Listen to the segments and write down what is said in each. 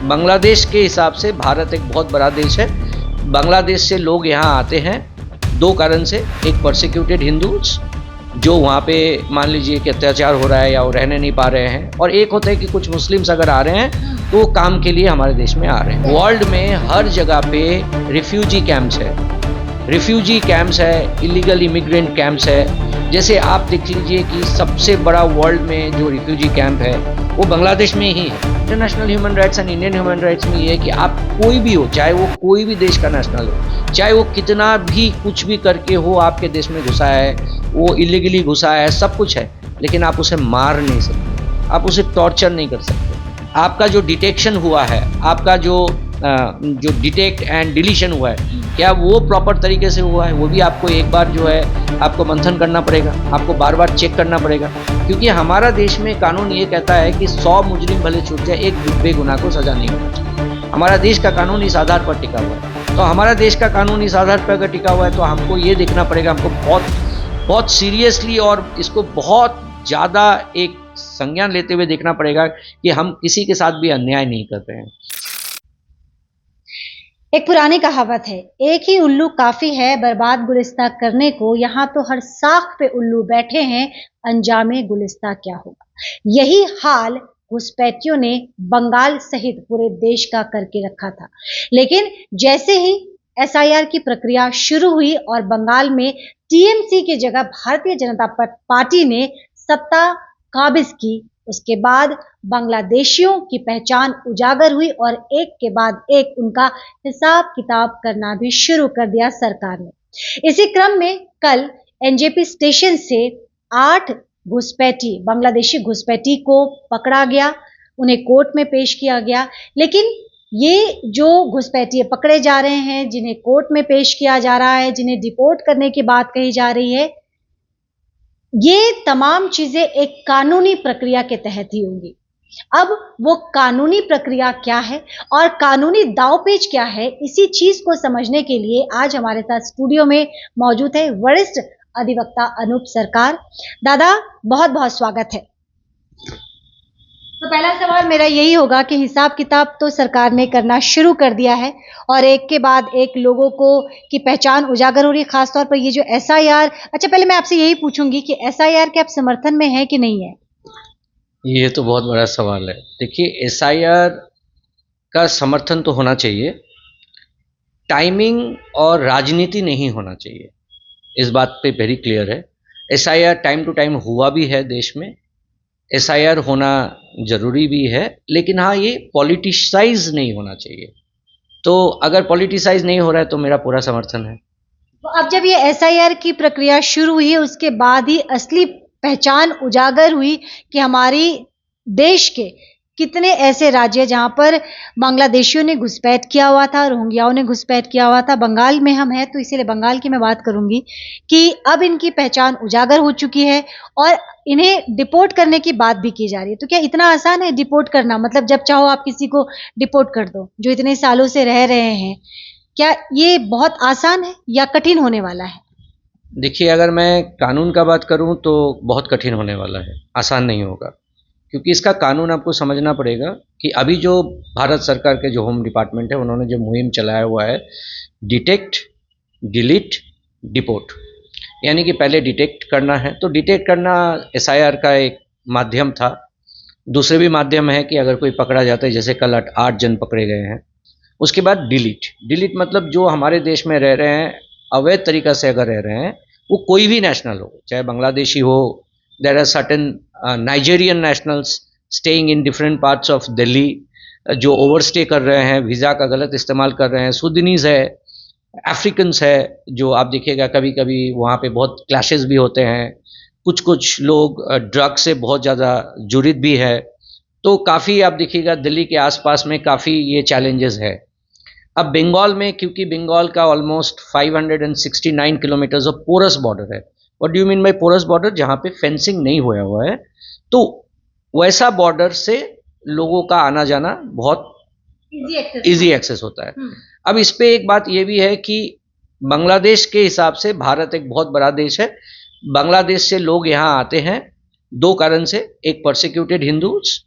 बांग्लादेश के हिसाब से भारत एक बहुत बड़ा देश है। बांग्लादेश से लोग यहाँ आते हैं दो कारण से। एक परसिक्यूटेड हिंदूज जो वहाँ पे मान लीजिए कि अत्याचार हो रहा है या वो रहने नहीं पा रहे हैं, और एक होता है कि कुछ मुस्लिम्स अगर आ रहे हैं तो वो काम के लिए हमारे देश में आ रहे हैं। वर्ल्ड में हर जगह पे रिफ्यूजी कैंप्स है, इलीगल इमिग्रेंट कैंप्स है। जैसे आप देख लीजिए कि सबसे बड़ा वर्ल्ड में जो रिफ्यूजी कैंप है वो बांग्लादेश में ही है। International human rights and Indian human rights में ये है कि आप कोई भी हो, चाहे वो कोई भी देश का नेशनल हो, चाहे वो कितना भी कुछ भी करके हो आपके देश में घुसा है, वो इलीगली घुसा है, सब कुछ है, लेकिन आप उसे मार नहीं सकते, आप उसे टॉर्चर नहीं कर सकते। आपका जो डिटेक्शन हुआ है, आपका जो डिटेक्ट एंड डिलीशन हुआ है, क्या वो प्रॉपर तरीके से हुआ है, वो भी आपको एक बार जो है आपको मंथन करना पड़ेगा, आपको बार बार चेक करना पड़ेगा। क्योंकि हमारा देश में कानून ये कहता है कि 100 मुजरिम भले छूट जाए, एक बेगुनाह को सजा नहीं होना चाहिए। हमारा देश का कानून इस आधार पर टिका हुआ है। तो हमारा देश का कानून इस आधार पर अगर टिका हुआ है तो हमको ये देखना पड़ेगा, हमको बहुत सीरियसली और इसको बहुत ज़्यादा एक संज्ञान लेते हुए देखना पड़ेगा कि हम किसी के साथ भी अन्याय नहीं कर रहे हैं। एक पुरानी कहावत है, एक ही उल्लू काफी है बर्बाद गुलिस्ता करने को। यहाँ तो हर साख पे उल्लू बैठे हैं, अंजामे गुलिस्ता क्या होगा। यही हाल घुसपैठियों ने बंगाल सहित पूरे देश का करके रखा था। लेकिन जैसे ही एसआईआर की प्रक्रिया शुरू हुई और बंगाल में टीएमसी की जगह भारतीय जनता पार्टी ने सत्ता काबिज की, उसके बाद बांग्लादेशियों की पहचान उजागर हुई और एक के बाद एक उनका हिसाब किताब करना भी शुरू कर दिया सरकार ने। इसी क्रम में कल एनजेपी स्टेशन से 8 बांग्लादेशी घुसपैठी को पकड़ा गया, उन्हें कोर्ट में पेश किया गया। लेकिन ये जो घुसपैठी पकड़े जा रहे हैं, जिन्हें कोर्ट में पेश किया जा रहा है, जिन्हें डिपोर्ट करने की बात कही जा रही है, ये तमाम चीजें एक कानूनी प्रक्रिया के तहत ही होंगी। अब वो कानूनी प्रक्रिया क्या है और कानूनी दांवपेच क्या है, इसी चीज को समझने के लिए आज हमारे साथ स्टूडियो में मौजूद है वरिष्ठ अधिवक्ता अनूप सरकार। दादा बहुत बहुत स्वागत है। तो पहला सवाल मेरा यही होगा कि हिसाब किताब तो सरकार ने करना शुरू कर दिया है और एक के बाद एक लोगों को की पहचान उजागर हो रही है, खासतौर पर ये जो एसआईआर। अच्छा, पहले मैं आपसे यही पूछूंगी कि एसआईआर के आप समर्थन में है कि नहीं है? ये तो बहुत बड़ा सवाल है। देखिए, एसआईआर का समर्थन तो होना चाहिए, टाइमिंग और राजनीति नहीं होना चाहिए, इस बात पे वेरी क्लियर है। एसआईआर टाइम टू टाइम हुआ भी है देश में, एसआईआर होना जरूरी भी है, लेकिन हाँ ये पॉलिटिसाइज नहीं होना चाहिए। तो अगर पॉलिटिसाइज नहीं हो रहा है तो मेरा पूरा समर्थन है। तो अब जब ये एसआईआर की प्रक्रिया शुरू हुई है, उसके बाद ही असली पहचान उजागर हुई कि हमारी देश के कितने ऐसे राज्य जहां पर बांग्लादेशियों ने घुसपैठ किया हुआ था, रोहिंग्याओं ने घुसपैठ किया हुआ था। बंगाल में हम हैं तो इसीलिए बंगाल की मैं बात करूंगी कि अब इनकी पहचान उजागर हो चुकी है और इन्हें डिपोर्ट करने की बात भी की जा रही है। तो क्या इतना आसान है डिपोर्ट करना? मतलब जब चाहो आप किसी को डिपोर्ट कर दो जो इतने सालों से रह रहे हैं। क्या ये बहुत आसान है या कठिन होने वाला है? देखिए, अगर मैं कानून का बात करूं तो बहुत कठिन होने वाला है, आसान नहीं होगा। क्योंकि इसका कानून आपको समझना पड़ेगा कि अभी जो भारत सरकार के जो होम डिपार्टमेंट है, उन्होंने जो मुहिम चलाया हुआ है डिटेक्ट, डिलीट, डिपोर्ट, यानी कि पहले डिटेक्ट करना है। तो डिटेक्ट करना एसआईआर का एक माध्यम था। दूसरे भी माध्यम है कि अगर कोई पकड़ा जाता है, जैसे कल 8 जन पकड़े गए हैं। उसके बाद डिलीट मतलब जो हमारे देश में रह रहे हैं, अवैध तरीका से अगर रह रहे हैं, वो कोई भी नेशनल हो, चाहे बांग्लादेशी हो, there are certain Nigerian nationals staying in different parts of Delhi जो ओवरस्टे कर रहे हैं, वीज़ा का गलत इस्तेमाल कर रहे हैं, सुदनीज है, अफ्रीकन्स है, जो आप देखिएगा कभी कभी वहाँ पे बहुत क्लैशेस भी होते हैं। कुछ लोग ड्रग से बहुत ज़्यादा जुड़ित भी है। तो काफ़ी आप देखिएगा दिल्ली के आसपास में काफ़ी ये चैलेंजेस है। अब बंगाल में, क्योंकि बंगाल का almost 569 kilometres of porous border है। What do you mean by porous border? जहाँ पे फेंसिंग नहीं हुआ हुआ है, तो वैसा बॉर्डर से लोगों का आना जाना बहुत इजी एक्सेस होता है। अब इस पे एक बात ये भी है कि बांग्लादेश के हिसाब से भारत एक बहुत बड़ा देश है। बांग्लादेश से लोग यहाँ आते हैं दो कारण से। एक परसिक्यूटेड हिंदूज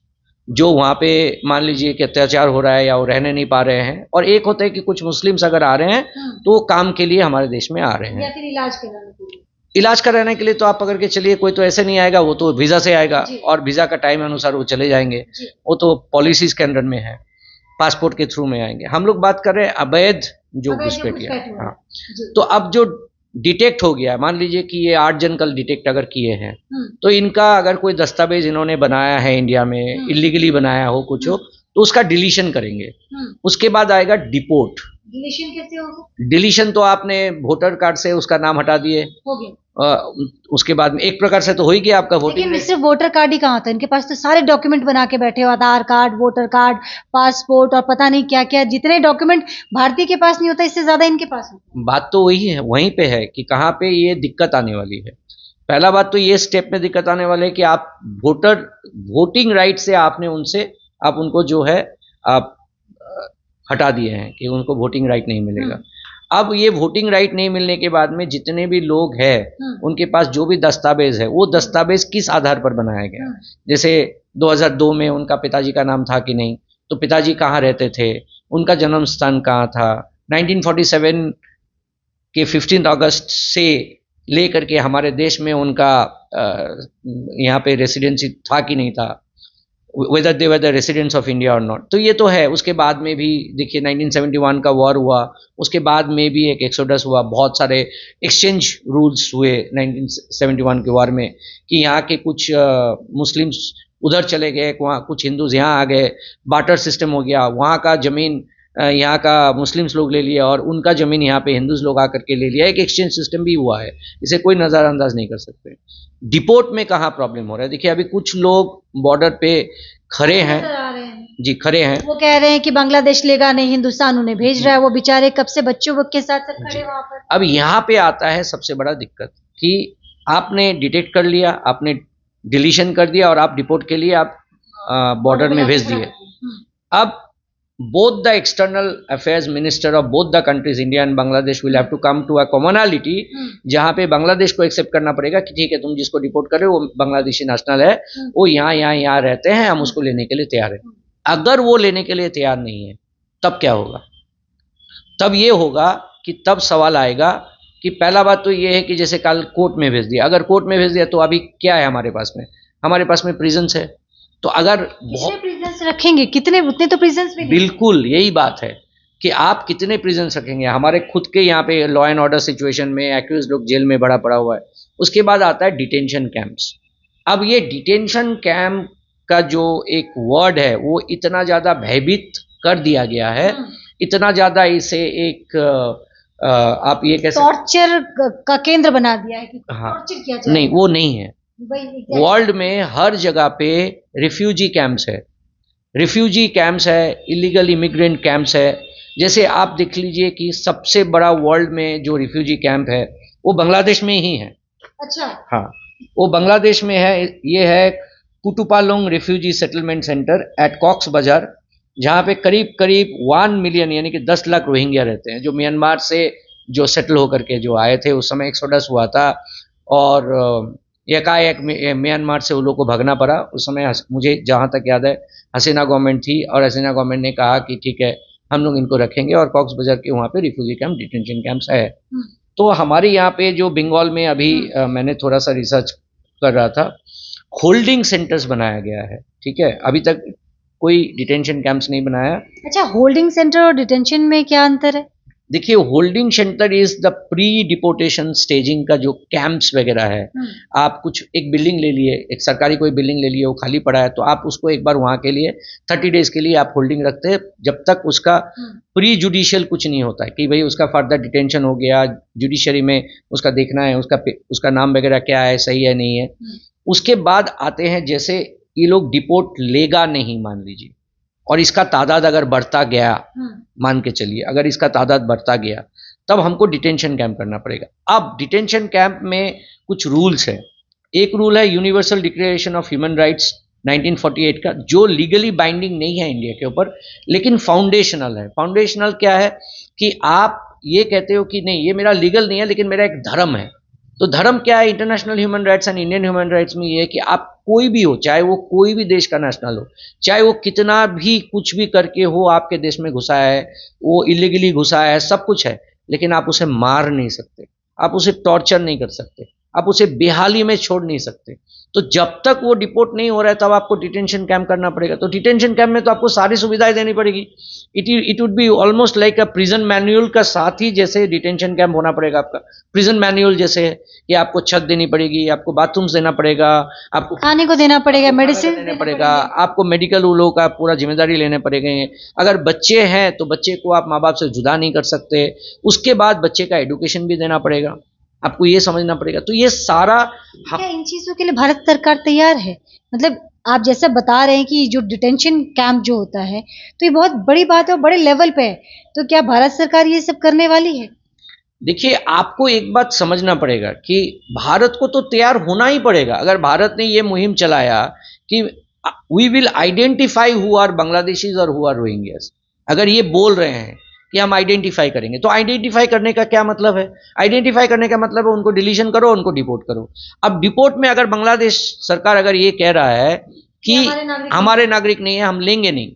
जो वहाँ पे मान लीजिए कि अत्याचार हो रहा है या वो रहने नहीं पा रहे हैं, और एक होता है कि कुछ मुस्लिम्स अगर आ रहे हैं तो वो काम के लिए हमारे देश में आ रहे हैं या फिर इलाज कराने के लिए। इलाज कराने के लिए। तो आप पकड़ के चलिए, कोई तो ऐसे नहीं आएगा, वो तो वीज़ा से आएगा जी। और वीज़ा का टाइम अनुसार वो चले जाएंगे, जी। वो तो पॉलिसीज के अंडर में है, पासपोर्ट के थ्रू में आएंगे। हम लोग बात कर रहे हैं अवैध जो घुसपैठिया। हाँ, तो अब जो डिटेक्ट हो गया, मान लीजिए कि ये 8 जन कल डिटेक्ट अगर किए हैं, तो इनका अगर कोई दस्तावेज इन्होंने बनाया है इंडिया में, इलीगली बनाया हो कुछ हो, तो उसका डिलीशन करेंगे। उसके बाद आएगा डिपोर्ट। डिलीशन कैसे होगा? डिलीशन तो आपने वोटर कार्ड से उसका नाम हटा दिए, हो गया। उसके बाद में एक प्रकार से तो हो ही गया आपका वोटिंग। लेकिन सिर्फ वोटर कार्ड ही कहाँ होता है, इनके पास तो सारे डॉक्यूमेंट बना के बैठे हो, आधार कार्ड, वोटर कार्ड, पासपोर्ट और पता नहीं क्या क्या, जितने डॉक्यूमेंट भारतीय के पास नहीं होता इससे ज्यादा इनके पास होता। बात तो वही है, वहीं पे है कि कहाँ पे ये दिक्कत आने वाली है। पहला बात तो ये स्टेप में दिक्कत आने वाले है कि आप वोटिंग राइट से आपने उनसे आप उनको जो है आप हटा दिए हैं कि उनको वोटिंग राइट नहीं मिलेगा। अब ये वोटिंग राइट नहीं मिलने के बाद में जितने भी लोग हैं उनके पास जो भी दस्तावेज है, वो दस्तावेज किस आधार पर बनाया गया। जैसे 2002 में उनका पिताजी का नाम था कि नहीं, तो पिताजी कहाँ रहते थे, उनका जन्म स्थान कहाँ था, 1947 के 15 अगस्त से लेकर के हमारे देश में उनका यहाँ पे रेसिडेंसी था कि नहीं था, whether they were the residents of India or not। तो ये तो है। उसके बाद में भी देखिए 1971 का वॉर हुआ, उसके बाद में भी एक एक्सोडस हुआ, बहुत सारे एक्सचेंज रूल्स हुए 1971 के वॉर में कि यहाँ के कुछ मुस्लिम्स उधर चले गए, वहाँ कुछ हिंदूज यहाँ आ गए, बार्टर सिस्टम हो गया, वहाँ का ज़मीन यहाँ का मुस्लिम्स लोग ले लिया और उनका ज़मीन यहाँ पे हिंदूज लोग आकर के ले लिया। एक एक्सचेंज सिस्टम भी हुआ है, इसे कोई नज़रअंदाज नहीं कर सकते। डिपोर्ट में कहाँ प्रॉब्लम हो रहा है, देखिए अभी कुछ लोग बॉर्डर पे खड़े हैं जी, खड़े हैं, वो कह रहे हैं कि बांग्लादेश लेगा नहीं, हिंदुस्तान उन्हें भेज रहा है, वो बेचारे कब से बच्चों के साथ खड़े वहां पर। अब यहाँ पे आता है सबसे बड़ा दिक्कत कि आपने डिटेक्ट कर लिया, आपने डिलीशन कर दिया और आप डिपोर्ट के लिए आप बॉर्डर में भेज दिए। अब both the external affairs minister of both the countries India and Bangladesh will have to come to a commonality जहाँ पे बांग्लादेश को एक्सेप्ट करना पड़ेगा कि ठीक है, तुम जिसको डिपोर्ट कर रहे हो वो बांग्लादेशी नेशनल है, वो यहाँ रहते हैं, हम उसको लेने के लिए तैयार हैं। अगर वो लेने के लिए तैयार नहीं है तब क्या होगा? तब ये होगा कि तब सवाल आएगा कि पहला बात तो ये है कि जैसे कल कोर्ट में भेज दिया, अगर कोर्ट में भेज दिया तो अभी क्या है हमारे पास में? हमारे पास में प्रिजन्स है, तो अगर प्रिजन्स रखेंगे कितने, उतने तो प्रिजन्स भी बिल्कुल यही बात है कि आप कितने प्रिजन्स रखेंगे। हमारे खुद के यहाँ पे लॉ एंड ऑर्डर सिचुएशन में एक्यूज लोग जेल में बड़ा पड़ा हुआ है। उसके बाद आता है डिटेंशन कैंप्स। अब ये डिटेंशन कैंप का जो एक वर्ड है वो इतना ज़्यादा भयभीत कर दिया गया है, इतना ज़्यादा इसे एक आप ये कैसे टॉर्चर का केंद्र बना दिया है कि हाँ, टॉर्चर किया जाए। नहीं वो नहीं है। वर्ल्ड में हर जगह पे रिफ्यूजी कैंप्स है, रिफ्यूजी कैंप्स है, इलीगल इमिग्रेंट कैंप्स है। जैसे आप देख लीजिए कि सबसे बड़ा वर्ल्ड में जो रिफ्यूजी कैंप है वो बांग्लादेश में ही है। अच्छा, हाँ, वो बांग्लादेश में है। ये है Kutupalong refugee settlement centre at Cox's Bazar, जहाँ पे करीब करीब 1 मिलियन यानी कि 10 लाख रोहिंग्या रहते हैं, जो म्यांमार से जो सेटल होकर के जो आए थे। उस समय एक्सोडस हुआ था और एकाएक म्यांमार से उन लोगों को भागना पड़ा। उस समय मुझे जहाँ तक याद है हसीना गवर्नमेंट थी और हसीना गवर्नमेंट ने कहा कि ठीक है हम लोग इनको रखेंगे, और कॉक्स बाजार के वहाँ पे रिफ्यूजी कैंप, डिटेंशन कैंप्स है। तो हमारे यहाँ पे जो बंगाल में अभी मैंने थोड़ा सा रिसर्च कर रहा था, होल्डिंग सेंटर्स बनाया गया है। ठीक है, अभी तक कोई डिटेंशन कैंप्स नहीं बनाया। अच्छा, होल्डिंग सेंटर और डिटेंशन में क्या अंतर है? देखिए, holding centre is the pre deportation staging का जो कैंप्स वगैरह है। आप कुछ एक बिल्डिंग ले लिए, एक सरकारी कोई बिल्डिंग ले लिए, वो खाली पड़ा है, तो आप उसको एक बार वहाँ के लिए 30 डेज के लिए आप होल्डिंग रखते हैं, जब तक उसका प्री जुडिशियल कुछ नहीं होता है कि भाई उसका फर्दर डिटेंशन हो गया, जुडिशरी में उसका देखना है उसका नाम वगैरह क्या है, सही है नहीं है। उसके बाद आते हैं, जैसे ये लोग डिपोर्ट लेगा नहीं मान लीजिए, और इसका तादाद अगर बढ़ता गया, मान के चलिए अगर इसका तादाद बढ़ता गया, तब हमको डिटेंशन कैंप करना पड़ेगा। अब डिटेंशन कैंप में कुछ रूल्स है। एक रूल है universal declaration of human rights 1948 का, जो लीगली बाइंडिंग नहीं है इंडिया के ऊपर, लेकिन फाउंडेशनल है। फाउंडेशनल क्या है कि आप ये कहते हो कि नहीं ये मेरा लीगल नहीं है, लेकिन मेरा एक धर्म है, तो धर्म क्या है international human rights and Indian human rights में, ये है कि आप कोई भी हो, चाहे वो कोई भी देश का नेशनल हो, चाहे वो कितना भी कुछ भी करके हो आपके देश में घुसा है, वो इलीगली घुसा है, सब कुछ है, लेकिन आप उसे मार नहीं सकते, आप उसे टॉर्चर नहीं कर सकते, आप उसे बेहाली में छोड़ नहीं सकते। तो जब तक वो डिपोर्ट नहीं हो रहा है तब आपको डिटेंशन कैंप करना पड़ेगा। तो डिटेंशन कैंप में तो आपको सारी सुविधाएं देनी पड़ेगी। It would be almost like a prison manual का साथ ही जैसे डिटेंशन कैंप होना पड़ेगा आपका। प्रिजन मैनुअल जैसे है कि आपको छत देनी पड़ेगी, आपको बाथरूम्स देना पड़ेगा, आपको खाने को देना पड़ेगा, मेडिसिन देना पड़ेगा, आपको मेडिकल लोगों का पूरा जिम्मेदारी लेने पड़ेंगे। अगर बच्चे हैं तो बच्चे को आप माँ बाप से जुदा नहीं कर सकते। उसके बाद बच्चे का एडुकेशन भी देना पड़ेगा, आपको ये समझना पड़ेगा। तो ये सारा क्या इन चीजों के लिए भारत सरकार तैयार है? मतलब आप जैसा बता रहे हैं कि जो डिटेंशन कैंप जो होता है तो ये बहुत बड़ी बात है और बड़े लेवल पे है, तो क्या भारत सरकार ये सब करने वाली है? देखिए, आपको एक बात समझना पड़ेगा कि भारत को तो तैयार होना ही पड़ेगा। अगर भारत ने ये मुहिम चलाया कि we will identify who are Bangladeshis और हु आर रोहिंग्यास, अगर ये बोल रहे हैं कि हम आइडेंटिफाई करेंगे, तो आइडेंटिफाई करने का क्या मतलब है? आइडेंटिफाई करने का मतलब है उनको डिलीशन करो, उनको डिपोर्ट करो। अब डिपोर्ट में अगर बांग्लादेश सरकार अगर ये कह रहा है कि हमारे नागरिक नहीं है, हम लेंगे नहीं,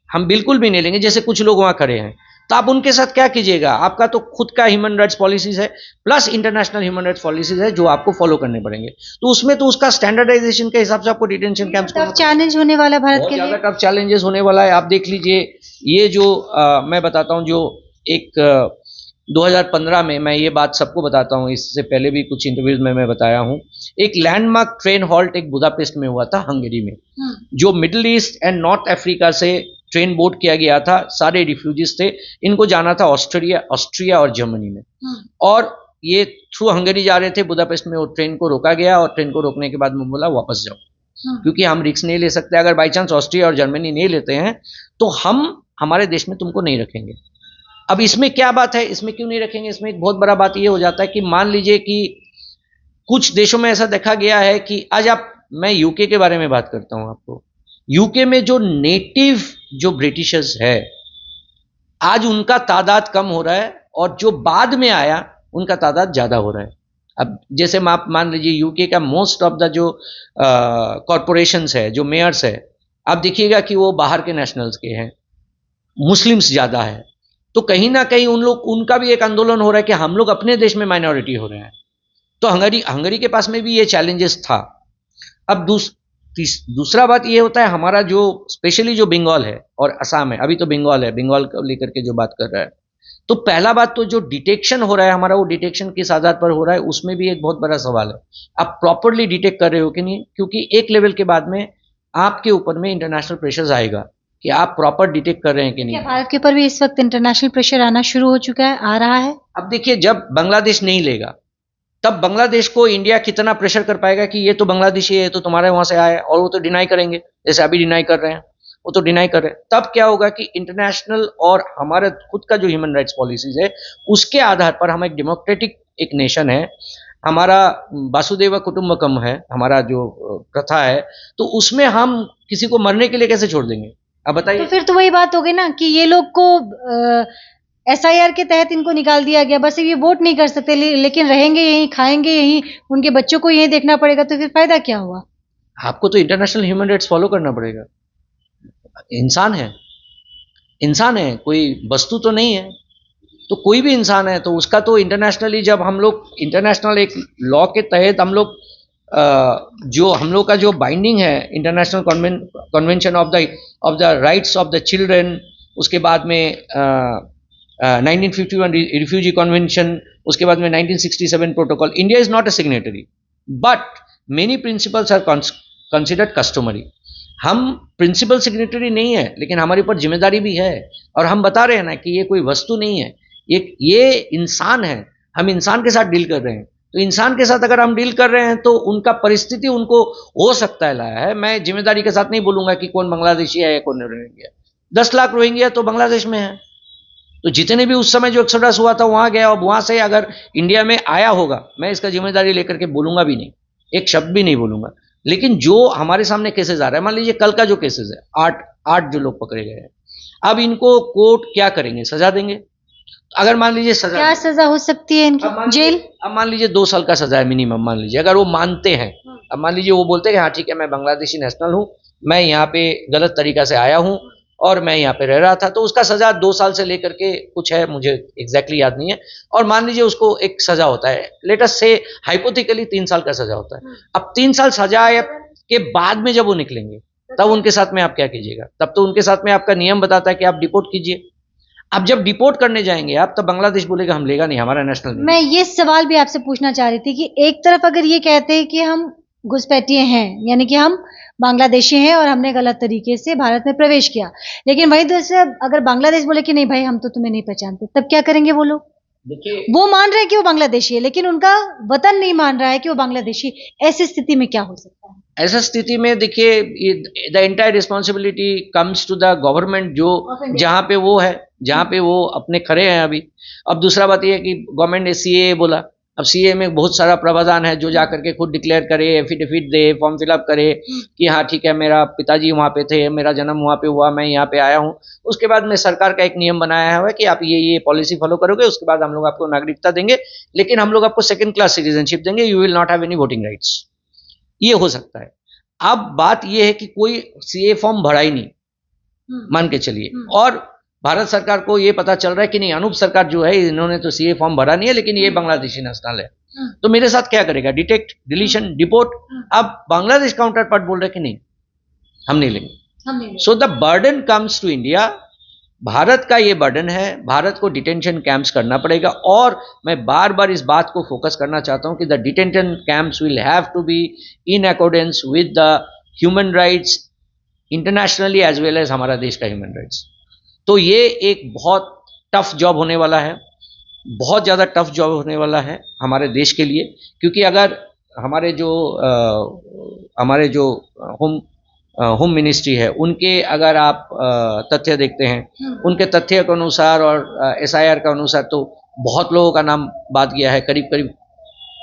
हम बिल्कुल भी नहीं लेंगे, जैसे कुछ लोग वहां खड़े हैं, तो आप उनके साथ क्या कीजिएगा? आपका तो खुद का ह्यूमन राइट्स पॉलिसीज है, plus international human rights policies है जो आपको फॉलो करने पड़ेंगे। तो उसमें तो उसका स्टैंडर्डाइजेशन के हिसाब से आपको डिटेंशन कैंप्स टफ चैलेंज होने वाला भारत बहुत के ज्यादा लिए। टफ चैलेंजेस होने वाला है। आप देख लीजिए, ये जो मैं बताता हूँ, जो एक 2015 में, मैं ये बात सबको बताता हूँ, इससे पहले भी कुछ इंटरव्यूज में मैं बताया हूँ, एक लैंडमार्क ट्रेन हॉल्ट एक बुदापेस्ट में हुआ था, हंगरी में, जो middle east and north Africa से ट्रेन बोर्ड किया गया था। सारे रिफ्यूजीज थे, इनको जाना था ऑस्ट्रिया और जर्मनी में, और ये थ्रू हंगरी जा रहे थे बुदापेस्ट में। वो ट्रेन को रोका गया और ट्रेन को रोकने के बाद मैं बोला वापस जाओ, क्योंकि हम रिस्क नहीं ले सकते। अगर बाई चांस ऑस्ट्रिया और जर्मनी नहीं लेते हैं तो हम हमारे देश में तुमको नहीं रखेंगे। अब इसमें क्या बात है, इसमें क्यों नहीं रखेंगे? इसमें एक बहुत बड़ा बात ये हो जाता है कि मान लीजिए कि कुछ देशों में ऐसा देखा गया है कि आज आप, मैं यूके के बारे में बात करता हूं आपको, यूके में जो नेटिव जो ब्रिटिशर्स है, आज उनका तादाद कम हो रहा है और जो बाद में आया उनका तादाद ज्यादा हो रहा है। अब जैसे आप मान लीजिए यूके का मोस्ट ऑफ द जो कॉरपोरेशंस है, जो मेयर्स है, आप देखिएगा कि वो बाहर के नेशनल्स के हैं, मुस्लिम्स ज्यादा है। तो कहीं ना कहीं उनका भी एक आंदोलन हो रहा है कि हम लोग अपने देश में माइनॉरिटी हो रहे हैं। तो हंगरी के पास में भी ये चैलेंजेस था। अब दूसरा बात ये होता है, हमारा जो स्पेशली जो बंगाल है और असम है, अभी तो बंगाल है, बंगाल को लेकर के जो बात कर रहा है, तो पहला बात तो जो डिटेक्शन हो रहा है हमारा, वो डिटेक्शन किस आधार पर हो रहा है, उसमें भी एक बहुत बड़ा सवाल है। आप प्रॉपरली डिटेक्ट कर रहे हो कि नहीं? क्योंकि एक लेवल के बाद में आपके ऊपर में इंटरनेशनल प्रेशर आएगा कि आप प्रॉपर डिटेक्ट कर रहे हैं कि नहीं। भारत के ऊपर भी इस वक्त इंटरनेशनल प्रेशर आना शुरू हो चुका है, आ रहा है। अब देखिए, जब बांग्लादेश नहीं लेगा तब बांग्लादेश को इंडिया कितना प्रेशर कर पाएगा कि ये तो बांग्लादेशी है, ये तो तुम्हारे वहां से आया, और वो तो डिनाई करेंगे, जैसे अभी डिनाई कर रहे हैं, वो तो डिनाई कर रहे हैं। तब क्या होगा कि इंटरनेशनल और हमारे खुद का जो ह्यूमन राइट्स पॉलिसीज है, उसके आधार पर हम एक डेमोक्रेटिक एक नेशन है, हमारा वासुदेव कुटुंबकम है, हमारा जो प्रथा है, तो उसमें हम किसी को मरने के लिए कैसे छोड़ देंगे? अब बताइए। तो फिर तो वही बात हो गई ना कि ये लोग को SIR के तहत इनको निकाल दिया गया, बस ये वोट नहीं कर सकते, लेकिन रहेंगे यहीं, खाएंगे यहीं, उनके बच्चों को यहीं देखना पड़ेगा, तो फिर फायदा क्या हुआ? आपको तो इंटरनेशनल ह्यूमन राइट्स फॉलो करना पड़ेगा। इंसान है, इंसान है, कोई वस्तु तो नहीं है। तो कोई भी इंसान है तो उसका तो इंटरनेशनली, जब हम लोग इंटरनेशनल एक लॉ के तहत हम लोग जो हम लोग का जो बाइंडिंग है, international convention of the rights of the children, उसके बाद में 1951 रिफ्यूजी कन्वेंशन, उसके बाद में 1967 protocol. India is not a signatory, but many principles are considered customary. हम प्रिंसिपल सिग्नेटरी नहीं है, लेकिन हमारे ऊपर जिम्मेदारी भी है, और हम बता रहे हैं ना कि ये कोई वस्तु नहीं है, ये इंसान है, हम इंसान के साथ डील कर रहे हैं। तो इंसान के साथ अगर हम डील कर रहे हैं तो उनका परिस्थिति उनको हो सकता है लाया है। मैं जिम्मेदारी के साथ नहीं बोलूंगा कि कौन बांग्लादेशी है या कौन रोहिंग्या। 10 लाख रोहिंग्या तो बांग्लादेश में है, तो जितने भी उस समय जो एक्सोडस हुआ था वहां गया, और वहां से अगर इंडिया में आया होगा, मैं इसका जिम्मेदारी लेकर के बोलूंगा भी नहीं, एक शब्द भी नहीं बोलूंगा। लेकिन जो हमारे सामने केसेस आ रहा है, मान लीजिए कल का जो केसेस है, आठ जो लोग पकड़े गए हैं, अब इनको कोर्ट क्या करेंगे? सजा देंगे। अगर मान लीजिए सजा, क्या सजा हो सकती है इनकी? जेल? अब मान लीजिए 2 साल का सजा है मिनिमम, मान लीजिए अगर वो मानते हैं, अब मान लीजिए वो बोलते हैं कि हाँ ठीक है मैं बांग्लादेशी नेशनल हूँ, मैं यहाँ पे गलत तरीका से आया हूँ और मैं यहाँ पे रह रहा था, तो उसका सजा 2 साल से लेकर के कुछ है, मुझे एग्जैक्टली याद नहीं है, और मान लीजिए उसको एक सजा होता है, लेट अस से हाइपोथेटिकली 3 साल का सजा होता है। अब 3 साल सजा के बाद में जब वो निकलेंगे तब उनके साथ में आप क्या कीजिएगा? तब तो उनके साथ में आपका नियम बताता है कि आप डिपोर्ट कीजिए। अब जब डिपोर्ट करने जाएंगे आप, तब बांग्लादेश बोलेगा हम लेगा नहीं, हमारा नेशनल नहीं। मैं ये सवाल भी आपसे पूछना चाह रही थी कि एक तरफ अगर ये कहते हैं कि हम घुसपैठिए हैं, यानी कि हम बांग्लादेशी हैं और हमने गलत तरीके से भारत में प्रवेश किया, लेकिन वही दूसरे अगर बांग्लादेश बोले कि नहीं भाई हम तो तुम्हें नहीं पहचानते, तब क्या करेंगे वो लोग? देखिए, वो मान रहे हैं कि वो बांग्लादेशी है, लेकिन उनका वतन नहीं मान रहा है कि वो बांग्लादेशी। ऐसी स्थिति में क्या हो सकता है? ऐसा स्थिति में देखिए the entire responsibility comes to the government, जो जहाँ पे वो है, जहाँ पे वो अपने खड़े हैं अभी। अब दूसरा बात यह है कि गवर्नमेंट ने सीए बोला, अब सीए में बहुत सारा प्रावधान है, जो जा करके खुद डिक्लेयर करे, एफिडेविट दे, फॉर्म फिलअप करे कि हाँ ठीक है मेरा पिताजी वहाँ पे थे, मेरा जन्म वहाँ पे हुआ, मैं यहाँ पे आया हूँ। उसके बाद में सरकार का एक नियम बनाया हुआ है कि आप ये पॉलिसी फॉलो करोगे, उसके बाद हम लोग आपको नागरिकता देंगे, लेकिन हम लोग आपको सेकंड क्लास सिटीजनशिप देंगे, you will not have any voting rights. ये हो सकता है। अब बात ये है कि कोई सीए फॉर्म भरा ही नहीं, मान के चलिए, और भारत सरकार को ये पता चल रहा है कि नहीं अनूप सरकार जो है इन्होंने तो सीए फॉर्म भरा नहीं है, लेकिन ये बांग्लादेशी नेशनल है, तो मेरे साथ क्या करेगा? Detect, deletion, deport. अब बांग्लादेश काउंटर पार्ट बोल रहे कि नहीं हम नहीं लेंगे। So the burden comes to India. Bharat का ये बर्डन है, भारत को डिटेंशन कैंप्स करना पड़ेगा, और मैं बार बार इस बात को फोकस करना चाहता हूं कि the detention camps will have to be in accordance with the human rights internationally as well as हमारा देश का ह्यूमन राइट्स। तो ये एक बहुत टफ जॉब होने वाला है, बहुत ज़्यादा टफ जॉब होने वाला है हमारे देश के लिए, क्योंकि अगर हमारे जो होम मिनिस्ट्री है उनके अगर आप तथ्य देखते हैं, उनके तथ्य के अनुसार और एसआईआर का अनुसार तो बहुत लोगों का नाम बात गया है, करीब करीब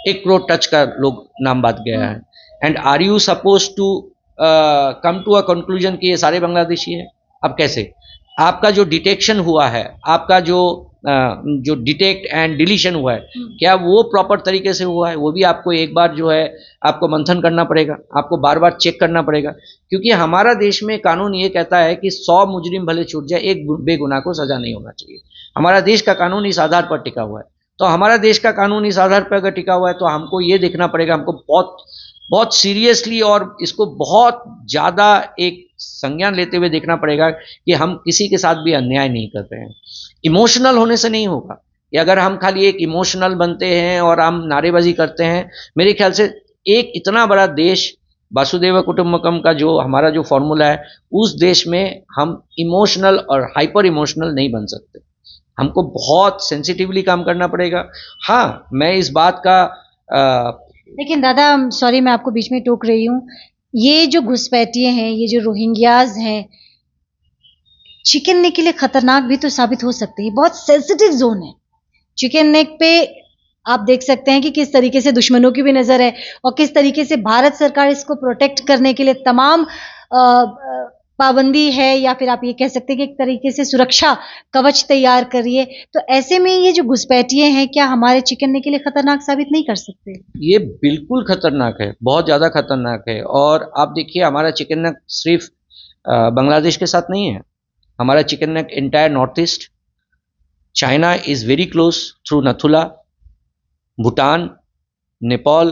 1 करोड़ टच का लोग नाम बात गया है। And are you suppose to come to a conclusion कि ये सारे बांग्लादेशी हैं? अब कैसे? आपका जो डिटेक्शन हुआ है, आपका जो डिटेक्ट एंड डिलीशन हुआ है, क्या वो प्रॉपर तरीके से हुआ है? वो भी आपको एक बार जो है आपको मंथन करना पड़ेगा, आपको बार बार चेक करना पड़ेगा, क्योंकि हमारा देश में कानून ये कहता है कि 100 मुजरिम भले छूट जाए, एक बेगुनाह को सजा नहीं होना चाहिए। हमारा देश का कानून इस आधार पर टिका हुआ है। तो हमारा देश का कानून इस आधार पर अगर टिका हुआ है तो हमको ये देखना पड़ेगा, हमको बहुत बहुत सीरियसली और इसको बहुत ज़्यादा एक संज्ञान लेते हुए देखना पड़ेगा कि हम किसी के साथ भी अन्याय नहीं कर रहे हैं। इमोशनल होने से नहीं होगा, कि अगर हम खाली एक इमोशनल बनते हैं और हम नारेबाजी करते हैं, मेरे ख्याल से एक इतना बड़ा देश, वासुदेव कुटुंबकम का जो हमारा जो फॉर्मूला है, उस देश में हम इमोशनल और हाइपर इमोशनल नहीं बन सकते। हमको बहुत सेंसिटिवली काम करना पड़ेगा। हाँ, मैं इस बात का लेकिन दादा सॉरी मैं आपको बीच में टोक रही हूँ, ये जो घुसपैठिए हैं, ये जो रोहिंग्याज हैं, चिकन नेक के लिए खतरनाक भी तो साबित हो सकते हैं। बहुत सेंसिटिव जोन है चिकन नेक पे। आप देख सकते हैं कि किस तरीके से दुश्मनों की भी नजर है और किस तरीके से भारत सरकार इसको प्रोटेक्ट करने के लिए तमाम पाबंदी है, या फिर आप ये कह सकते हैं कि एक तरीके से सुरक्षा कवच तैयार करिए। तो ऐसे में ये जो घुसपैठिए हैं, क्या हमारे चिकन नेक के लिए खतरनाक साबित नहीं कर सकते? ये बिल्कुल खतरनाक है, बहुत ज़्यादा खतरनाक है। और आप देखिए हमारा चिकन नेक सिर्फ बांग्लादेश के साथ नहीं है, हमारा chicken neck entire north east, China is very close through Nathula, Bhutan, Nepal,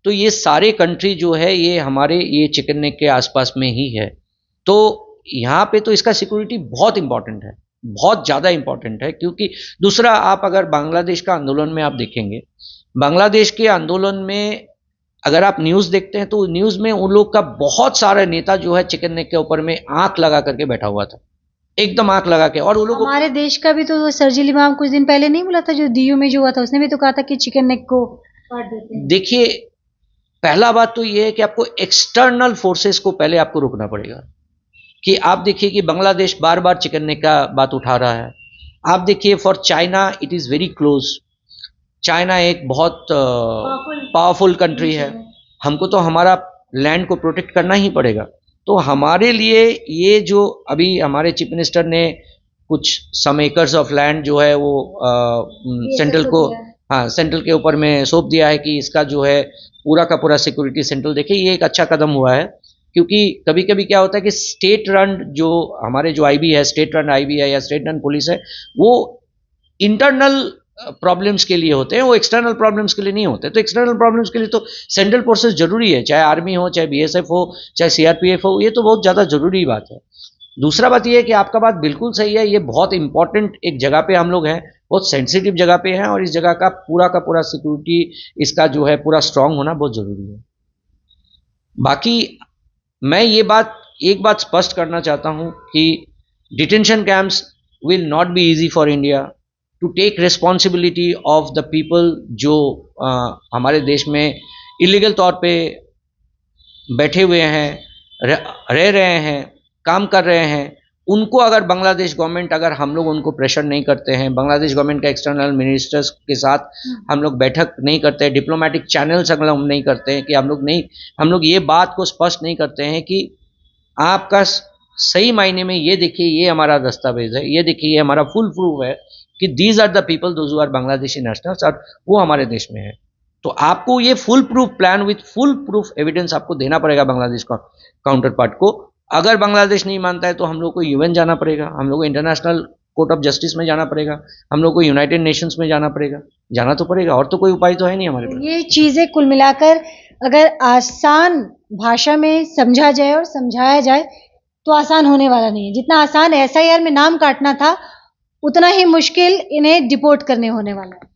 तो ये सारे कंट्री जो है ये हमारे ये चिकन नेक के आसपास में ही है। तो यहाँ पे तो इसका सिक्योरिटी बहुत इंपॉर्टेंट है, बहुत ज़्यादा इंपॉर्टेंट है। क्योंकि दूसरा, आप अगर बांग्लादेश का आंदोलन में आप देखेंगे, बांग्लादेश के आंदोलन में अगर आप न्यूज़ देखते हैं तो न्यूज़ में उन लोग का बहुत सारा नेता जो है चिकन नेक के ऊपर में आंख लगा करके बैठा हुआ था, एकदम आंख लगा के। और वो लोग, हमारे देश का भी तो सर्जिल इमाम कुछ दिन पहले नहीं बोला था, जो दीयू में जो हुआ था, उसने भी तो कहा था कि चिकन नेक को काट देते हैं। देखिए, पहला बात तो ये है कि आपको एक्सटर्नल फोर्सेस को पहले आपको रोकना पड़ेगा। कि आप देखिए कि बांग्लादेश बार बार चिकन नेक का बात उठा रहा है। आप देखिए for China it is very close, China एक बहुत पावरफुल कंट्री है, हमको तो हमारा लैंड को प्रोटेक्ट करना ही पड़ेगा। तो हमारे लिए ये जो अभी हमारे चीफ मिनिस्टर ने कुछ सम एकर्स ऑफ लैंड जो है वो सेंट्रल को, हाँ, सेंट्रल के ऊपर में सौंप दिया है कि इसका जो है पूरा का पूरा सिक्योरिटी सेंट्रल देखे। ये एक अच्छा कदम हुआ है, क्योंकि कभी कभी क्या होता है कि स्टेट रन जो हमारे जो आईबी है, स्टेट रन आईबी है या स्टेट रन पुलिस है, वो इंटरनल प्रॉब्लम्स के लिए होते हैं, वो एक्सटर्नल प्रॉब्लम्स के लिए नहीं होते। तो एक्सटर्नल प्रॉब्लम्स के लिए तो सेंट्रल फोर्सेस जरूरी है, चाहे आर्मी हो, चाहे बीएसएफ हो, चाहे सीआरपीएफ हो, ये तो बहुत ज़्यादा जरूरी बात है। दूसरा बात ये है कि आपका बात बिल्कुल सही है, ये बहुत इंपॉर्टेंट एक जगह पे हम लोग हैं, बहुत सेंसिटिव जगह पे हैं, और इस जगह का पूरा सिक्योरिटी इसका जो है पूरा स्ट्रांग होना बहुत जरूरी है। बाकी मैं ये बात एक बात स्पष्ट करना चाहता हूं कि detention camps will not be easy for India to take responsibility of the people जो हमारे देश में इलीगल तौर पे बैठे हुए हैं, रह रहे हैं, काम कर रहे हैं। उनको अगर बांग्लादेश गवर्नमेंट, अगर हम लोग उनको प्रेशर नहीं करते हैं, बांग्लादेश गवर्नमेंट का एक्सटर्नल मिनिस्टर्स के साथ हम लोग बैठक नहीं करते हैं, डिप्लोमेटिक चैनल्स अगर हम नहीं करते हैं, कि हम लोग ये बात को स्पष्ट नहीं करते हैं कि आपका सही मायने में ये देखिए, ये हमारा दस्तावेज है, ये देखिए, ये हमारा फुल प्रूफ है कि these are the people those who are Bangladeshi nationals, और वो हमारे देश में है। तो आपको ये foolproof plan with foolproof evidence आपको देना पड़ेगा बांग्लादेश काउंटर पार्ट को। अगर बांग्लादेश नहीं मानता है तो हम लोग को यूएन जाना पड़ेगा, हम लोग को इंटरनेशनल कोर्ट ऑफ जस्टिस में जाना पड़ेगा, हम लोग को यूनाइटेड नेशंस में जाना पड़ेगा, जाना तो पड़ेगा, और तो कोई उपाय तो है नहीं हमारे पास। ये चीजें कुल मिलाकर अगर आसान भाषा में समझा जाए और समझाया जाए तो आसान होने वाला नहीं है। जितना आसान एसआईआर में नाम काटना था, उतना ही मुश्किल इन्हें डिपोर्ट करने होने वाला है।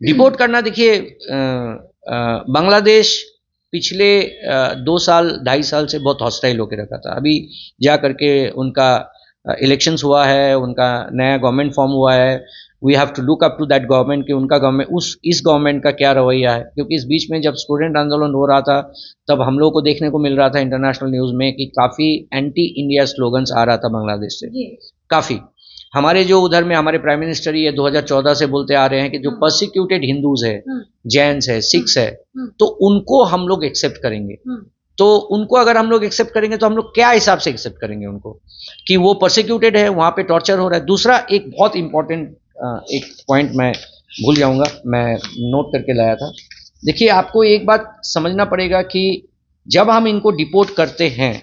डिपोर्ट करना, देखिए बांग्लादेश पिछले 2 साल 2.5 साल से बहुत हॉस्टाइल होकर रखा था। अभी जा करके उनका इलेक्शंस हुआ है, उनका नया गवर्नमेंट फॉर्म हुआ है। We have to look up to that government कि उनका गवर्नमेंट इस गवर्नमेंट का क्या रवैया है, क्योंकि इस बीच में जब स्टूडेंट आंदोलन हो रहा था तब हम लोग को देखने को मिल रहा था इंटरनेशनल न्यूज़ में कि काफ़ी एंटी इंडिया स्लोगन्स आ रहा था बांग्लादेश से, काफ़ी। हमारे जो उधर में हमारे प्राइम मिनिस्टर ये 2014 से बोलते आ रहे हैं कि जो परसिक्यूटेड हिंदूज है, जैन्स है, सिख्स है, तो उनको हम लोग एक्सेप्ट करेंगे। तो उनको अगर हम लोग एक्सेप्ट करेंगे तो हम लोग क्या हिसाब से एक्सेप्ट करेंगे उनको, कि वो परसिक्यूटेड है, वहाँ पे टॉर्चर हो रहा है। दूसरा एक बहुत इंपॉर्टेंट एक पॉइंट मैं भूल जाऊंगा, मैं नोट करके लाया था। देखिए, आपको एक बात समझना पड़ेगा कि जब हम इनको डिपोर्ट करते हैं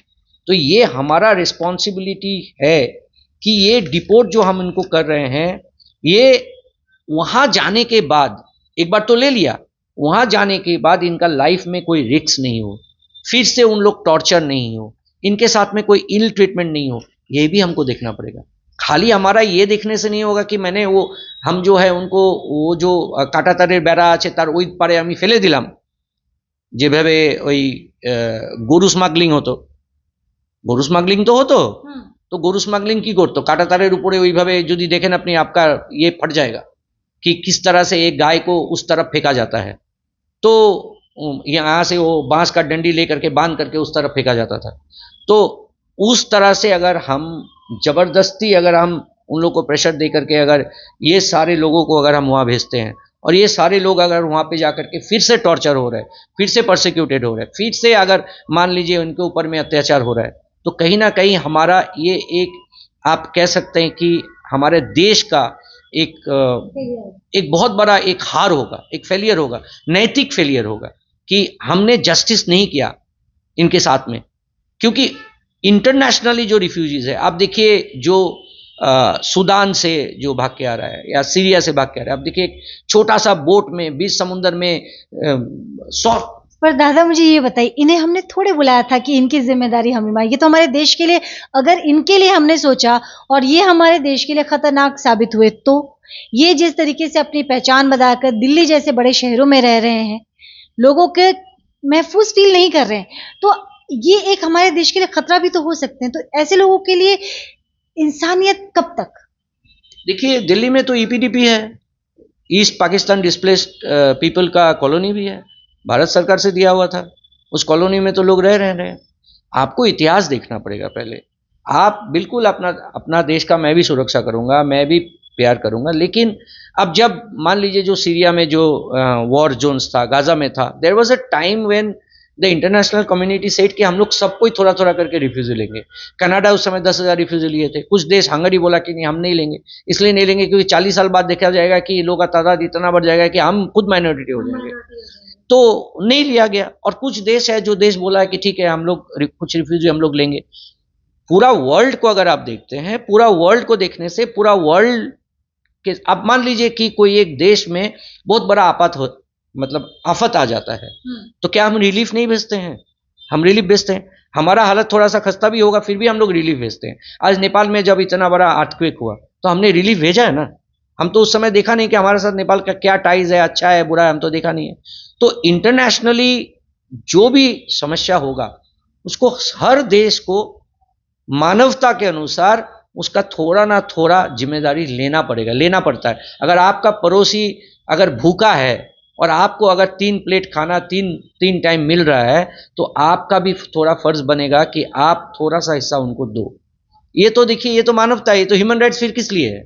तो ये हमारा रिस्पॉन्सिबिलिटी है कि ये डिपोर्ट जो हम इनको कर रहे हैं, ये वहां जाने के बाद, एक बार तो ले लिया, वहां जाने के बाद इनका लाइफ में कोई रिस्क नहीं हो, फिर से उन लोग टॉर्चर नहीं हो, इनके साथ में कोई इल ट्रीटमेंट नहीं हो, ये भी हमको देखना पड़ेगा। खाली हमारा ये देखने से नहीं होगा कि मैंने हम जो है उनको वो जो কাঁটাতারের বেড়া আছে তার ওই পারে আমি ফেলে দিলাম, যেভাবে ওই গরু স্মাগলিং হতো, গরু স্মাগলিং তো হতো, तो गरु स्मगलिंग की करतो काटातारेर उपरे ওইভাবে যদি देखें अपनी, आपका ये फट जाएगा कि किस तरह से एक गाय को उस तरफ फेंका जाता है। तो यहाँ से वो बांस का डंडी लेकर के बांध करके उस तरफ फेंका जाता था। तो उस तरह से अगर हम जबरदस्ती अगर हम उन लोगों को प्रेशर दे करके अगर ये सारे लोगों को अगर हम वहाँ भेजते हैं, और ये सारे लोग अगर वहाँ पे जा करके फिर से टॉर्चर हो रहा है, फिर से परसिक्यूटेड हो रहा है, फिर से अगर मान लीजिए उनके ऊपर में अत्याचार हो रहा है, तो कहीं ना कहीं हमारा ये एक, आप कह सकते हैं कि हमारे देश का एक बहुत बड़ा एक हार होगा, एक फेलियर होगा, नैतिक फेलियर होगा कि हमने जस्टिस नहीं किया इनके साथ में। क्योंकि इंटरनेशनली जो रिफ्यूजीज है, आप देखिए जो सूडान से जो भाग के आ रहा है या सीरिया से भाग के आ रहा है, आप देखिए एक छोटा सा बोट में बीच समुद्र में 100। पर दादा मुझे ये बताइए, इन्हें हमने थोड़े बुलाया था कि इनकी जिम्मेदारी हम निभाएं, ये तो हमारे देश के लिए, अगर इनके लिए हमने सोचा और ये हमारे देश के लिए खतरनाक साबित हुए, तो ये जिस तरीके से अपनी पहचान बनाकर दिल्ली जैसे बड़े शहरों में रह रहे हैं, लोगों के महफूज फील नहीं कर रहे हैं, तो ये एक हमारे देश के लिए खतरा भी तो हो सकते हैं। तो ऐसे लोगों के लिए इंसानियत कब तक? देखिए, दिल्ली में तो ईपीडीपी है, ईस्ट पाकिस्तान डिस्प्लेस्ड पीपल का कॉलोनी भी है, भारत सरकार से दिया हुआ था। उस कॉलोनी में तो लोग रह रहे हैं। आपको इतिहास देखना पड़ेगा पहले। आप बिल्कुल अपना देश का मैं भी सुरक्षा करूंगा, मैं भी प्यार करूंगा, लेकिन अब जब मान लीजिए जो सीरिया में जो वॉर जोन्स था, गाजा में था, there was a time when the international community said कि हम लोग सबको ही थोड़ा थोड़ा करके रिफ्यूजी लेंगे। कनाडा उस समय 10,000 रिफ्यूजी लिए थे। कुछ देश, हंगरी बोला कि नहीं हम नहीं लेंगे, इसलिए नहीं लेंगे क्योंकि 40 साल बाद देखा जाएगा कि लोगों का तादाद इतना बढ़ जाएगा कि हम खुद माइनॉरिटी हो जाएंगे, तो नहीं लिया गया। और कुछ देश है जो देश बोला है कि ठीक है हम लोग कुछ रिफ्यूजी हम लोग लेंगे। पूरा वर्ल्ड को अगर आप देखते हैं, पूरा वर्ल्ड को देखने से पूरा वर्ल्ड के, आप मान लीजिए कि कोई एक देश में बहुत बड़ा आफत आ जाता है, तो क्या हम रिलीफ नहीं भेजते हैं? हम रिलीफ भेजते हैं। हमारा हालत थोड़ा सा खस्ता भी होगा फिर भी हम लोग रिलीफ भेजते हैं। आज नेपाल में जब इतना बड़ा अर्थक्वेक हुआ तो हमने रिलीफ भेजा है ना। हम तो उस समय देखा नहीं कि हमारे साथ नेपाल का क्या टाइज है, अच्छा है बुरा है, हम तो देखा नहीं है। तो इंटरनेशनली जो भी समस्या होगा उसको हर देश को मानवता के अनुसार उसका थोड़ा ना थोड़ा जिम्मेदारी लेना पड़ता है। अगर आपका पड़ोसी अगर भूखा है और आपको अगर 3 प्लेट खाना तीन टाइम मिल रहा है, तो आपका भी थोड़ा फर्ज बनेगा कि आप थोड़ा सा हिस्सा उनको दो। ये तो देखिए, ये तो मानवता है, ये तो ह्यूमन राइट्स फिर किस लिए है?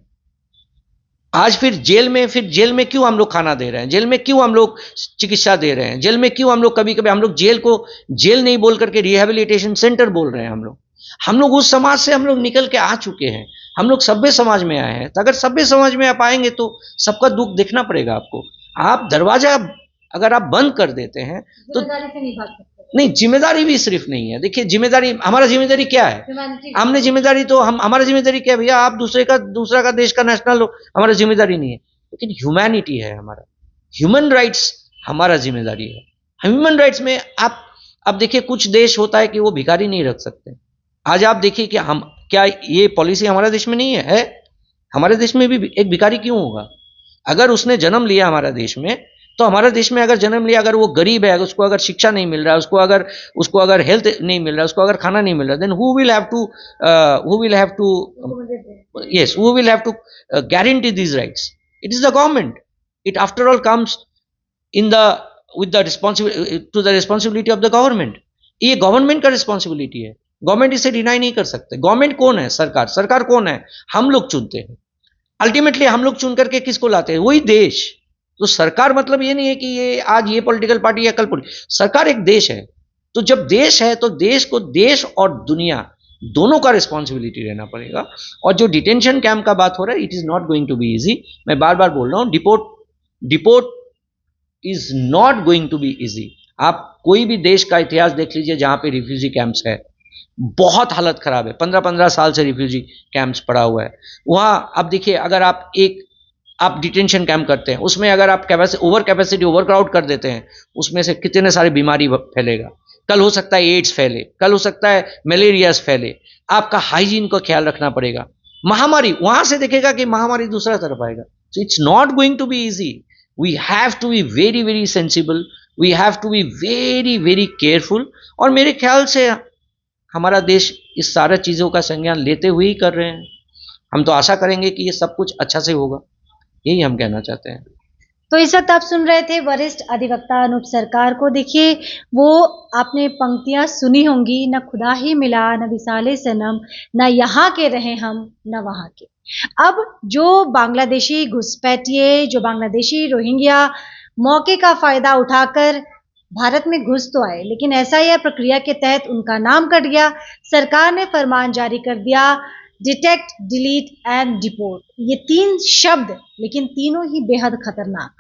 आज फिर जेल में क्यों हम लोग खाना दे रहे हैं? जेल में क्यों हम लोग चिकित्सा दे रहे हैं? जेल में क्यों हम लोग कभी कभी हम लोग जेल को जेल नहीं बोल करके रिहेबिलिटेशन सेंटर बोल रहे हैं? हम लोग उस समाज से हम लोग निकल के आ चुके हैं, हम लोग सभ्य समाज में आए हैं। तो अगर सभ्य समाज में आप आएंगे तो सबका दुख देखना पड़ेगा आपको। आप दरवाजा अगर आप बंद कर देते हैं तो जिम्मेदारी से नहीं भाग सकते। नहीं, जिम्मेदारी भी सिर्फ नहीं है। देखिए जिम्मेदारी, हमारा जिम्मेदारी क्या है? हमने जिम्मेदारी तो हमारा जिम्मेदारी क्या है भैया? आप दूसरा का देश का नेशनल हो, हमारा जिम्मेदारी नहीं है। लेकिन ह्यूमैनिटी है हमारा, ह्यूमन राइट्स हमारा जिम्मेदारी है। ह्यूमन राइट्स में आप अब देखिए, कुछ देश होता है कि वो भिखारी नहीं रख सकते। आज आप देखिए कि हम क्या ये पॉलिसी हमारे देश में नहीं है? हमारे देश में भी एक भिखारी क्यों होगा? अगर उसने जन्म लिया हमारे देश में, तो हमारे देश में अगर जन्म लिया, अगर वो गरीब है, उसको अगर शिक्षा नहीं मिल रहा है, उसको अगर हेल्थ नहीं मिल रहा है, उसको अगर खाना नहीं मिल रहा, then who will have to guarantee these rights? It is the government. It after all comes in the with the responsibility of the government. ये गवर्नमेंट का रिस्पॉन्सिबिलिटी है, गवर्नमेंट इसे डिनाई नहीं कर सकते। गवर्नमेंट कौन है? सरकार कौन है? हम लोग चुनते हैं। अल्टीमेटली हम लोग चुन करके किसको लाते हैं? वही देश। तो सरकार मतलब ये नहीं है कि ये आज ये पॉलिटिकल पार्टी या कल सरकार एक देश है। तो जब देश है तो देश को, देश और दुनिया दोनों का रिस्पॉन्सिबिलिटी रहना पड़ेगा। और जो डिटेंशन कैंप का बात हो रहा है, it is not going to be easy. मैं बार बार बोल रहा हूँ, deport is not going to be easy. आप कोई भी देश का इतिहास देख लीजिए जहां पे रिफ्यूजी कैंप्स है, बहुत हालत खराब है। 15-15 साल से रिफ्यूजी कैंप्स पड़ा हुआ है वहां। अब देखिए, अगर आप डिटेंशन कैंप करते हैं, उसमें अगर आप ओवर कैपेसिटी ओवर क्राउड कर देते हैं, उसमें से कितने सारी बीमारी फैलेगा। कल हो सकता है एड्स फैले, कल हो सकता है मलेरियाज फैले। आपका हाइजीन का ख्याल रखना पड़ेगा। महामारी वहां से देखेगा कि महामारी दूसरा तरफ आएगा। So it's not going to be easy. We have to be very very sensible, we have to be very very careful. और मेरे ख्याल से हमारा देश इस सारा चीज़ों का संज्ञान लेते हुए ही कर रहे हैं। हम तो आशा करेंगे कि ये सब कुछ अच्छा से होगा, यही हम कहना चाहते हैं। तो इस वक्त आप सुन रहे थे वरिष्ठ अधिवक्ता अनूप सरकार को। देखिए, वो आपने पंक्तियां सुनी होंगी, न खुदा ही मिला न विसाले सनम, न यहाँ के रहे हम न वहाँ के। अब जो बांग्लादेशी घुसपैठिए, जो बांग्लादेशी रोहिंग्या मौके का फायदा उठाकर भारत में घुस तो आए, लेकिन एसआईआर प्रक्रिया के तहत उनका नाम कट गया। सरकार ने फरमान जारी कर दिया, डिटेक्ट, डिलीट एंड डिपोर्ट। ये 3 शब्द, लेकिन तीनों ही बेहद खतरनाक।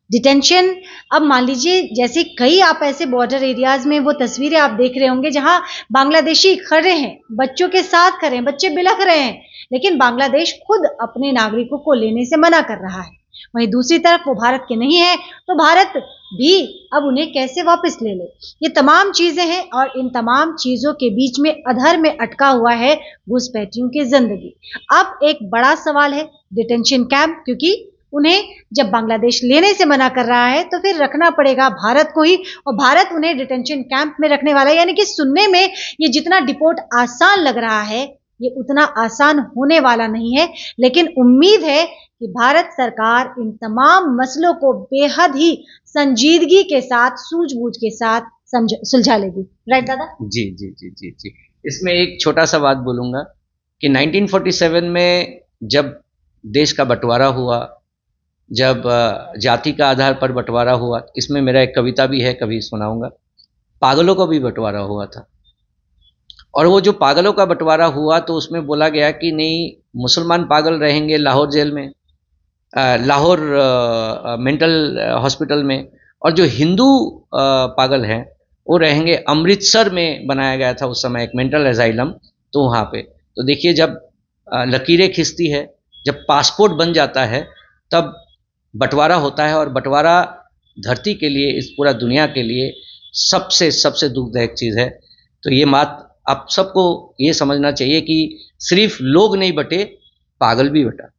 डिटेंशन, अब मान लीजिए जैसे कई आप ऐसे बॉर्डर एरियाज में वो तस्वीरें आप देख रहे होंगे जहां बांग्लादेशी खड़े हैं, बच्चों के साथ खड़े हैं, बच्चे बिलख रहे हैं, लेकिन बांग्लादेश खुद अपने नागरिकों को लेने से मना कर रहा है। वहीं दूसरी तरफ वो भारत के नहीं है, तो भारत भी अब उन्हें कैसे वापस ले ले। ये तमाम चीजें हैं और इन तमाम चीजों के बीच में अधर में अटका हुआ है घुसपैठियों की जिंदगी। अब एक बड़ा सवाल है डिटेंशन कैंप, क्योंकि उन्हें जब बांग्लादेश लेने से मना कर रहा है तो फिर रखना पड़ेगा भारत को ही, और भारत उन्हें डिटेंशन कैंप में रखने वाला है। यानी कि सुनने में ये जितना डिपोर्ट आसान लग रहा है, ये उतना आसान होने वाला नहीं है। लेकिन उम्मीद है कि भारत सरकार इन तमाम मसलों को बेहद ही संजीदगी के साथ, सूझबूझ के साथ सुलझा लेगी। राइट दादा? जी जी जी जी जी। इसमें एक छोटा सा बात बोलूंगा कि 1947 में जब देश का बंटवारा हुआ, जब जाति का आधार पर बंटवारा हुआ, इसमें मेरा एक कविता भी है, कभी सुनाऊंगा। पागलों का भी बंटवारा हुआ था। और वो जो पागलों का बंटवारा हुआ तो उसमें बोला गया कि नहीं, मुसलमान पागल रहेंगे लाहौर जेल में, लाहौर मेंटल हॉस्पिटल में, और जो हिंदू पागल हैं वो रहेंगे अमृतसर में, बनाया गया था उस समय एक मेंटल एजाइलम, तो वहाँ पे। तो देखिए, जब लकीरें खिंचती है, जब पासपोर्ट बन जाता है, तब बंटवारा होता है। और बंटवारा धरती के लिए, इस पूरा दुनिया के लिए सबसे सबसे दुखदायक चीज़ है। तो ये बात आप सबको ये समझना चाहिए कि सिर्फ लोग नहीं बटे, पागल भी बटा।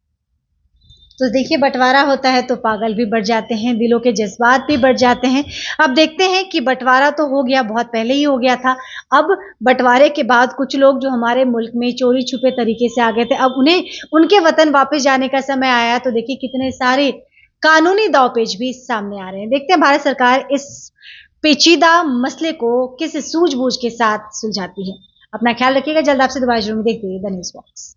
तो देखिए, बंटवारा होता है तो पागल भी बढ़ जाते हैं, दिलों के जज्बात भी बढ़ जाते हैं। अब देखते हैं कि बंटवारा तो हो गया, बहुत पहले ही हो गया था। अब बंटवारे के बाद कुछ लोग जो हमारे मुल्क में चोरी छुपे तरीके से आ गए थे, अब उन्हें उनके वतन वापस जाने का समय आया। तो देखिए, कितने सारे कानूनी दांवपेच भी सामने आ रहे हैं। देखते हैं भारत सरकार इस पेचीदा मसले को किस सूझबूझ के साथ सुलझाती है। अपना ख्याल रखिएगा, जल्द आपसे दोबारा जुड़ूंगी। देखते रहिए द न्यूज़ बॉक्स।